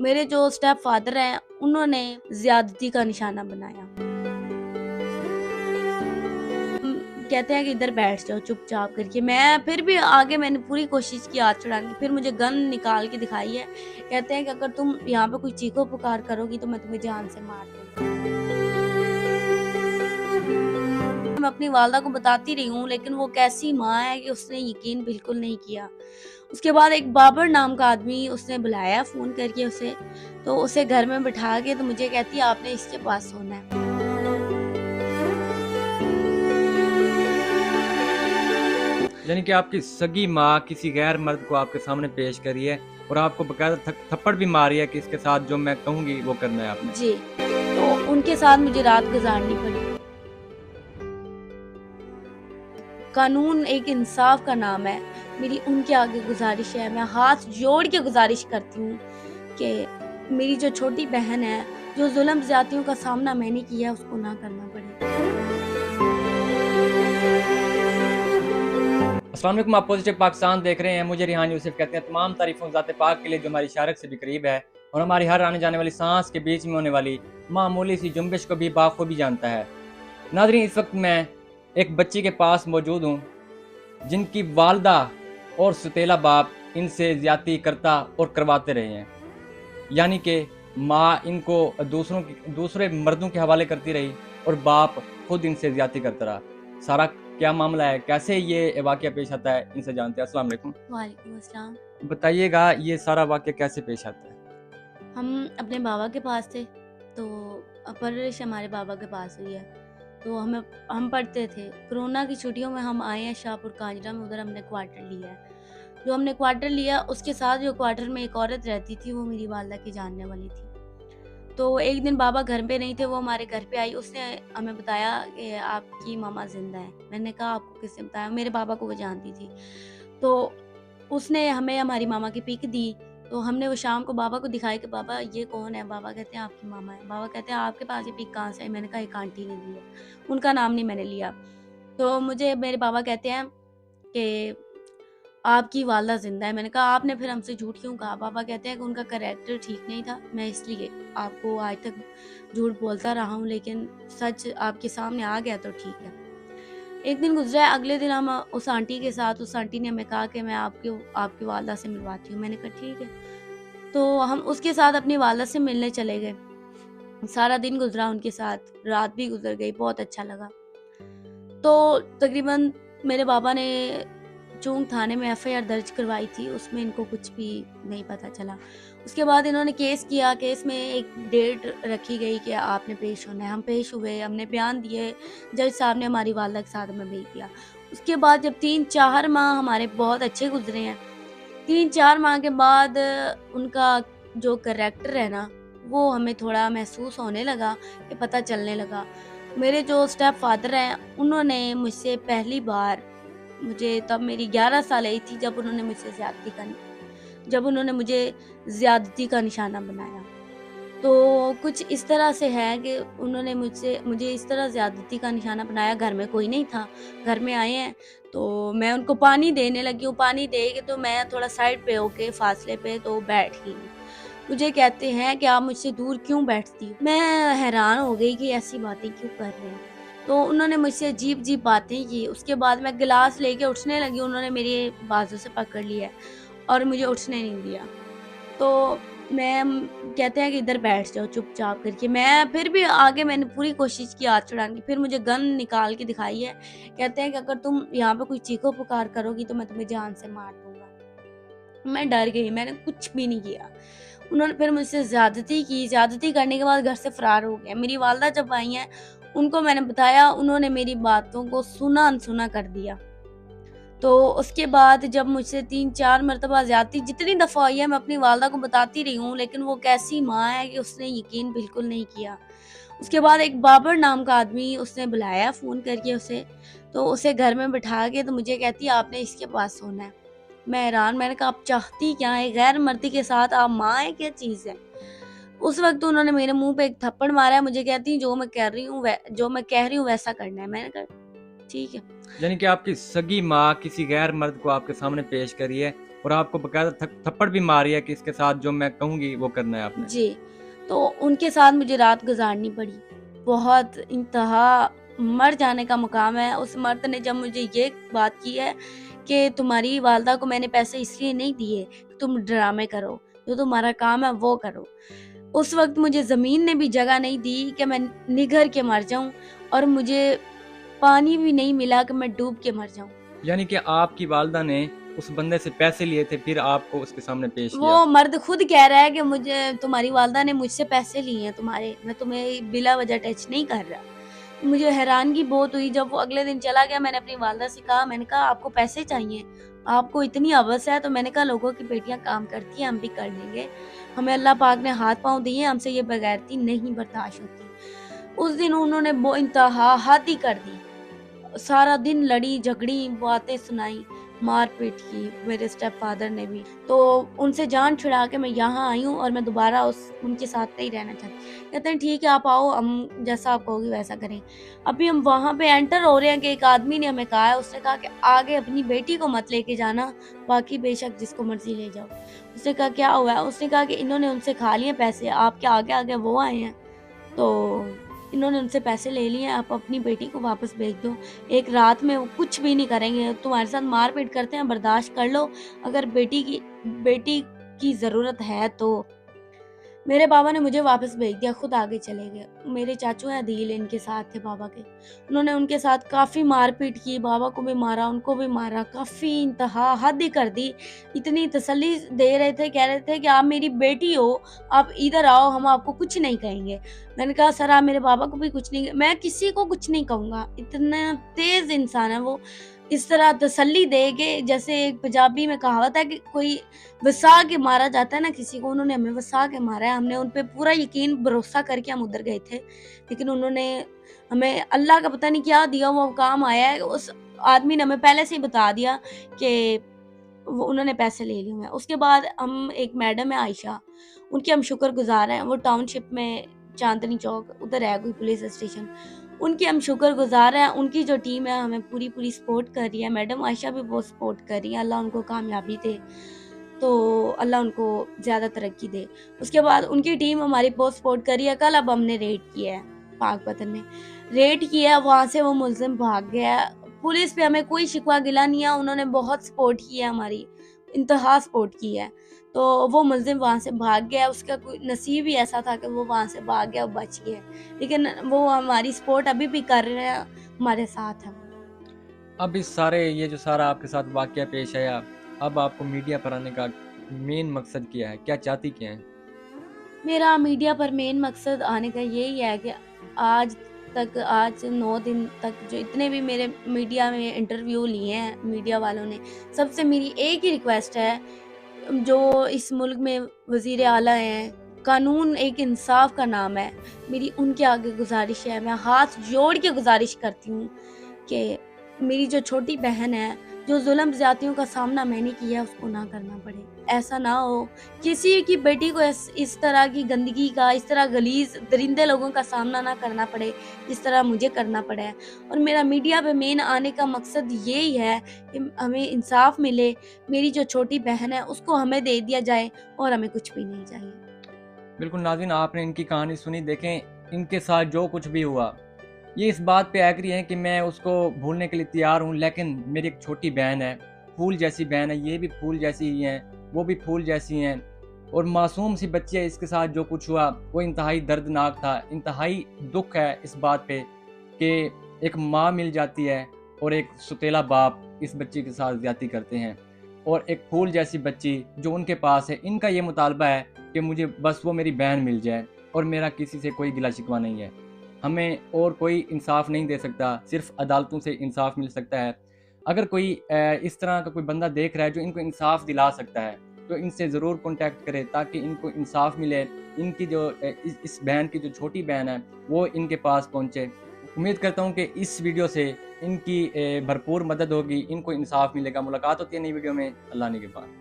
میرے جو step father ہیں انہوں نے زیادتی کا نشانہ بنایا. کہتے ہیں کہ ادھر بیٹھ جاؤ چپ چاپ کر کے. میں پھر بھی آگے میں نے پوری کوشش کی ہاتھ چھڑانے کی. پھر مجھے گن نکال کے دکھائی ہے. کہتے ہیں کہ اگر تم یہاں پہ کوئی چیخو پکار کرو گی تو میں تمہیں جان سے مار دوں گا. میں اپنی والدہ کو بتاتی رہی ہوں لیکن وہ کیسی ماں ہے کہ اس نے یقین بالکل نہیں کیا. اس کے بعد ایک بابر نام کا آدمی اس نے بلایا فون کر کے اسے. تو اسے گھر میں بٹھا کے تو مجھے کہتی آپ نے اس کے پاس سونا ہے. یعنی کہ آپ کی سگی ماں کسی غیر مرد کو آپ کے سامنے پیش کری ہے اور آپ کو باقاعدہ تھپڑ بھی ماری ہے کہ اس کے ساتھ جو میں کہوں گی وہ کرنا ہے آپ نے. جی تو ان کے ساتھ مجھے رات گزارنی پڑی. قانون ایک انصاف کا نام ہے. میری ان کے آگے گزارش ہے, میں ہاتھ جوڑ کے گزارش کرتی ہوں کہ میری جو چھوٹی بہن ہے, جو ظلم زیادتیوں کا سامنا میں نے کیا اس کو نہ کرنا پڑے. السلام علیکم, آپ پوزیٹیو پاکستان دیکھ رہے ہیں. مجھے ریحان یوسف کہتے ہیں. تمام تعریفوں ذات پاک کے لیے جو ہماری شارک سے بھی قریب ہے اور ہماری ہر آنے جانے والی سانس کے بیچ میں ہونے والی معمولی سی جنبش کو بھی بخوبی جانتا ہے. ناظرین, اس وقت میں ایک بچی کے پاس موجود ہوں جن کی والدہ اور ستیلا باپ ان سے زیادتی کرتا اور کرواتے رہے ہیں. یعنی کہ ماں ان کو دوسرے مردوں کے حوالے کرتی رہی اور باپ خود ان سے زیادتی کرتا رہا. سارا کیا معاملہ ہے, کیسے یہ واقعہ پیش آتا ہے, ان سے جانتے ہیں. السلام علیکم. وعلیکم السلام. بتائیے گا یہ سارا واقعہ کیسے پیش آتا ہے؟ ہم اپنے بابا کے پاس تھے تو پرورش ہمارے بابا کے پاس ہوئی ہے. تو ہم پڑھتے تھے. کرونا کی چھٹیوں میں ہم آئے ہیں شاہپور کانجرا میں, ادھر ہم نے کوارٹر لیا ہے. جو ہم نے کوارٹر لیا اس کے ساتھ جو کوارٹر میں ایک عورت رہتی تھی وہ میری والدہ کی جاننے والی تھی. تو ایک دن بابا گھر پہ نہیں تھے, وہ ہمارے گھر پہ آئی. اس نے ہمیں بتایا کہ آپ کی ماما زندہ ہے. میں نے کہا آپ کو کس نے بتایا؟ میرے بابا کو وہ جانتی تھی. تو اس نے ہمیں ہماری ماما کی پک دی. تو ہم نے وہ شام کو بابا کو دکھائی کہ بابا یہ کون ہے. بابا کہتے ہیں آپ کی ماما ہے. بابا کہتے ہیں آپ کے پاس یہ پک کہاں سے ہے؟ میں نے کہا ایک آنٹی نے دی ہے. ان کا نام نہیں میں نے لیا. تو مجھے میرے بابا کہتے ہیں کہ آپ کی والدہ زندہ ہے. میں نے کہا آپ نے پھر ہم سے جھوٹ کیوں کہا؟ بابا کہتے ہیں کہ ان کا کریکٹر ٹھیک نہیں تھا, میں اس لیے آپ کو آج تک جھوٹ بولتا رہا ہوں, لیکن سچ آپ کے سامنے آ گیا تو ٹھیک ہے. ایک دن گزرا ہے, اگلے دن ہم اس آنٹی کے ساتھ, اس آنٹی نے ہمیں کہا کہ میں آپ کی والدہ سے ملواتی ہوں. میں نے کہا ٹھیک ہے. تو ہم اس کے ساتھ اپنی والدہ سے ملنے چلے گئے. سارا دن گزرا ان کے ساتھ, رات بھی گزر گئی, بہت اچھا لگا. تو تقریباً میرے بابا نے چونگ تھانے میں ایف آئی آر درج کروائی تھی, اس میں ان کو کچھ بھی نہیں پتہ چلا. اس کے بعد انہوں نے کیس کیا. کیس میں ایک ڈیٹ رکھی گئی کہ آپ نے پیش ہونا ہے. ہم پیش ہوئے, ہم نے بیان دیے. جج صاحب نے ہماری والدہ کے ساتھ ہمیں بھیج دیا. اس کے بعد جب 3-4 ماہ ہمارے بہت اچھے گزرے ہیں, 3-4 ماہ کے بعد ان کا جو کریکٹر ہے نا وہ ہمیں تھوڑا محسوس ہونے لگا, کہ پتہ چلنے لگا. میرے جو اسٹیپ فادر ہیں انہوں نے مجھ سے پہلی بار, مجھے تب میری 11 سال ہی تھی جب انہوں نے مجھے زیادتی کا نشانہ بنایا. تو کچھ اس طرح سے ہے کہ انہوں نے مجھے اس طرح زیادتی کا نشانہ بنایا. گھر میں کوئی نہیں تھا, گھر میں آئے ہیں تو میں ان کو پانی دینے لگی ہوں. پانی دے کے تو میں تھوڑا سائڈ پہ ہو کے فاصلے پہ تو بیٹھ گئی. مجھے کہتے ہیں کہ آپ مجھ سے دور کیوں بیٹھتی ہو؟ میں حیران ہو گئی کہ ایسی باتیں کیوں کر رہے ہیں. تو انہوں نے مجھ سے عجیب عجیب باتیں کی. اس کے بعد میں گلاس لے کے اٹھنے لگی, انہوں نے میری بازو سے پکڑ لیا اور مجھے اٹھنے نہیں دیا. تو میں کہتے ہیں کہ ادھر بیٹھ جاؤ چپ چاپ کر کے. میں پھر بھی آگے میں نے پوری کوشش کی ہاتھ چھڑانے کی. پھر مجھے گن نکال کے دکھائی ہے. کہتے ہیں کہ اگر تم یہاں پہ کوئی چیخو پکار کرو گی تو میں تمہیں جان سے مار دوں گا. میں ڈر گئی, میں نے کچھ بھی نہیں کیا. انہوں نے پھر مجھ سے زیادتی کی. زیادتی کرنے کے بعد گھر سے فرار ہو گیا. میری والدہ جب آئی ہیں ان کو میں نے بتایا, انہوں نے میری باتوں کو سنا انسنا کر دیا. تو اس کے بعد جب مجھ سے 3-4 مرتبہ زیادتی جتنی دفعہ ہوئی ہے میں اپنی والدہ کو بتاتی رہی ہوں, لیکن وہ کیسی ماں ہے کہ اس نے یقین بالکل نہیں کیا. اس کے بعد ایک بابر نام کا آدمی اس نے بلایا فون کر کے اسے. تو اسے گھر میں بٹھا کے تو مجھے کہتی آپ نے اس کے پاس سونا ہے. میں حیران, میں نے کہا آپ چاہتی کیا ہے؟ غیر مردی کے ساتھ آپ ماں ہے, کیا چیز ہے؟ اس وقت انہوں نے میرے منہ پہ ایک تھپڑ مارا ہے. مجھے کہتی جو میں کہہ رہی ہوں ویسا کرنا ہے. میں نے کہا ٹھیک ہے. یعنی کہ آپ کی سگی ماں کسی غیر مرد کو آپ کے سامنے پیش کری ہے اور آپ کو باقاعدہ تھپڑ بھی ماری ہے کہ اس کے ساتھ جو میں کہوں گی وہ کرنا ہے آپ نے. جی، تو ان کے ساتھ مجھے رات گزارنی پڑی. بہت انتہا مر جانے کا مقام ہے. اس مرد نے جب مجھے یہ بات کی ہے کہ تمہاری والدہ کو میں نے پیسے اس لیے نہیں دیے کہ تم ڈرامے کرو، جو تمہارا کام ہے وہ کرو. اس وقت مجھے زمین نے بھی جگہ نہیں دی کہ میں نگھر کے مر جاؤں، اور مجھے پانی بھی نہیں ملا کہ میں ڈوب کے مر جاؤں. یعنی کہ آپ کی والدہ نے اس بندے سے پیسے لیے تھے پھر آپ کو اس کے سامنے پیش کیا. وہ مرد خود کہہ رہا ہے کہ مجھے تمہاری والدہ نے مجھ سے پیسے لیے ہیں تمہارے، میں تمہیں بلا وجہ ٹچ نہیں کر رہا. مجھے حیرانگی بہت ہوئی جب وہ اگلے دن چلا گیا. میں نے اپنی والدہ سے کہا، میں نے کہا آپ کو پیسے چاہیے، آپ کو اتنی ہوس ہے؟ تو میں نے کہا لوگوں کی بیٹیاں کام کرتی ہیں، ہم بھی کر لیں گے. ہمیں اللہ پاک نے ہاتھ پاؤں دیے، ہم سے یہ بغیرتی نہیں برداشت ہوتی. اس دن انہوں نے وہ انتہا حد ہی کر دی. سارا دن لڑی جھگڑی، باتیں سنائی، مار پیٹ کی میرے اسٹیپ فادر نے بھی. تو ان سے جان چھڑا کے میں یہاں آئی ہوں، اور میں دوبارہ ان کے ساتھ نہیں رہنا چاہتی. کہتے ہیں ٹھیک ہے آپ آؤ، ہم جیسا آپ کہو گی ویسا کریں. ابھی ہم وہاں پہ انٹر ہو رہے ہیں کہ ایک آدمی نے ہمیں کہا ہے، اس نے کہا کہ آگے اپنی بیٹی کو مت لے کے جانا، باقی بے شک جس کو مرضی لے جاؤ. اس نے کہا کیا ہوا ہے؟ اس نے کہا کہ انہوں نے ان سے کھا لیے پیسے، آپ کے آگے آگے وہ آئے ہیں تو انہوں نے ان سے پیسے لے لیے، آپ اپنی بیٹی کو واپس بھیج دو. ایک رات میں وہ کچھ بھی نہیں کریں گے، تمہارے ساتھ مار پیٹ کرتے ہیں، برداشت کر لو، اگر بیٹی کی ضرورت ہے تو. میرے بابا نے مجھے واپس بھیج دیا، خود آگے چلے گئے. میرے چاچو ہیں عدیل، ان کے ساتھ تھے بابا کے. انہوں نے ان کے ساتھ کافی مار پیٹ کی، بابا کو بھی مارا، ان کو بھی مارا، کافی انتہا حد ہی کر دی. اتنی تسلی دے رہے تھے، کہہ رہے تھے کہ آپ میری بیٹی ہو، آپ ادھر آؤ، ہم آپ کو کچھ نہیں کہیں گے. میں نے کہا سر آپ میرے بابا کو بھی کچھ نہیں، میں کسی کو کچھ نہیں کہوں گا. اتنا تیز انسان ہے وہ، اس طرح تسلی دے کے، جیسے ایک پنجابی میں کہاوت ہے کہ کوئی وسا کے مارا جاتا ہے نا کسی کو، انہوں نے ہمیں وسا کے مارا ہے. ہم نے ان پہ پورا یقین بھروسہ کر کے ہم ادھر گئے تھے، لیکن انہوں نے ہمیں اللہ کا پتہ نہیں کیا دیا، وہ کام آیا ہے. اس آدمی نے ہمیں پہلے سے ہی بتا دیا کہ وہ انہوں نے پیسے لے لیے ہیں. اس کے بعد ہم ایک میڈم ہے عائشہ، ان کے ہم شکر گزار ہیں. وہ ٹاؤن شپ میں چاندنی چوک ادھر ہے کوئی پولیس اسٹیشن، ان کی ہم شکر گزار ہیں. ان کی جو ٹیم ہے ہمیں پوری سپورٹ کر رہی ہے. میڈم عائشہ بھی بہت سپورٹ کر رہی ہے. اللہ ان کو کامیابی دے، تو اللہ ان کو زیادہ ترقی دے. اس کے بعد ان کی ٹیم ہماری بہت سپورٹ کر رہی ہے. کل اب ہم نے ریڈ کیا ہے، پاک پتن میں ریڈ کیا ہے، وہاں سے وہ ملزم بھاگ گیا. پولیس پہ ہمیں کوئی شکوہ گلا نہیں ہے، انہوں نے بہت سپورٹ کی ہے، ہماری انتہا سپورٹ کی ہے. تو وہ ملزم وہاں سے بھاگ گیا، اس کا کوئی نصیب ہی ایسا تھا کہ وہ وہاں سے بھاگ گیا، بچ گیا. لیکن وہ ہماری سپورٹ ابھی بھی کر رہے ہیں، ہمارے ساتھ ہیں. اب اس سارے یہ جو سارا آپ کے ساتھ واقعہ پیش آیا، اب آپ کو میڈیا پر آنے کا مین مقصد کیا ہے؟ کیا چاہتی کیا ہیں؟ میرا میڈیا پر مین مقصد آنے کا یہی ہے کہ آج 9 دن تک جو اتنے بھی میرے میڈیا میں انٹرویو لیے ہیں میڈیا والوں نے، سب سے میری ایک ہی ریکویسٹ ہے، جو اس ملک میں وزیر اعلیٰ ہیں، قانون ایک انصاف کا نام ہے، میری ان کے آگے گزارش ہے، میں ہاتھ جوڑ کے گزارش کرتی ہوں کہ میری جو چھوٹی بہن ہے، جو ظلم زیادتیوں کا سامنا میں نے کیا، اس کو نہ کرنا پڑے. ایسا نہ ہو کسی کی بیٹی کو اس طرح کی گندگی کا، اس طرح غلیظ درندے لوگوں کا سامنا نہ کرنا پڑے جس طرح مجھے کرنا پڑا ہے. اور میرا میڈیا پہ مین آنے کا مقصد یہی ہے کہ ہمیں انصاف ملے، میری جو چھوٹی بہن ہے اس کو ہمیں دے دیا جائے، اور ہمیں کچھ بھی نہیں چاہیے. بالکل ناظرین، آپ نے ان کی کہانی سنی. دیکھیں ان کے ساتھ جو کچھ بھی ہوا، یہ اس بات پہ ایگری ہیں کہ میں اس کو بھولنے کے لیے تیار ہوں، لیکن میری ایک چھوٹی بہن ہے، پھول جیسی بہن ہے، یہ بھی پھول جیسی ہی ہیں، وہ بھی پھول جیسی ہیں، اور معصوم سی بچی ہے. اس کے ساتھ جو کچھ ہوا وہ انتہائی دردناک تھا. انتہائی دکھ ہے اس بات پہ کہ ایک ماں مل جاتی ہے اور ایک ستیلا باپ اس بچی کے ساتھ زیادتی کرتے ہیں، اور ایک پھول جیسی بچی جو ان کے پاس ہے. ان کا یہ مطالبہ ہے کہ مجھے بس وہ میری بہن مل جائے، اور میرا کسی سے کوئی گلا شکوہ نہیں ہے. ہمیں اور کوئی انصاف نہیں دے سکتا، صرف عدالتوں سے انصاف مل سکتا ہے. اگر کوئی اس طرح کا کوئی بندہ دیکھ رہا ہے جو ان کو انصاف دلا سکتا ہے، تو ان سے ضرور کانٹیکٹ کرے تاکہ ان کو انصاف ملے. ان کی جو اس بہن کی جو چھوٹی بہن ہے وہ ان کے پاس پہنچے. امید کرتا ہوں کہ اس ویڈیو سے ان کی بھرپور مدد ہوگی، ان کو انصاف ملے گا. ملاقات ہوتی ہے نئی ویڈیو میں. اللہ نگہبان.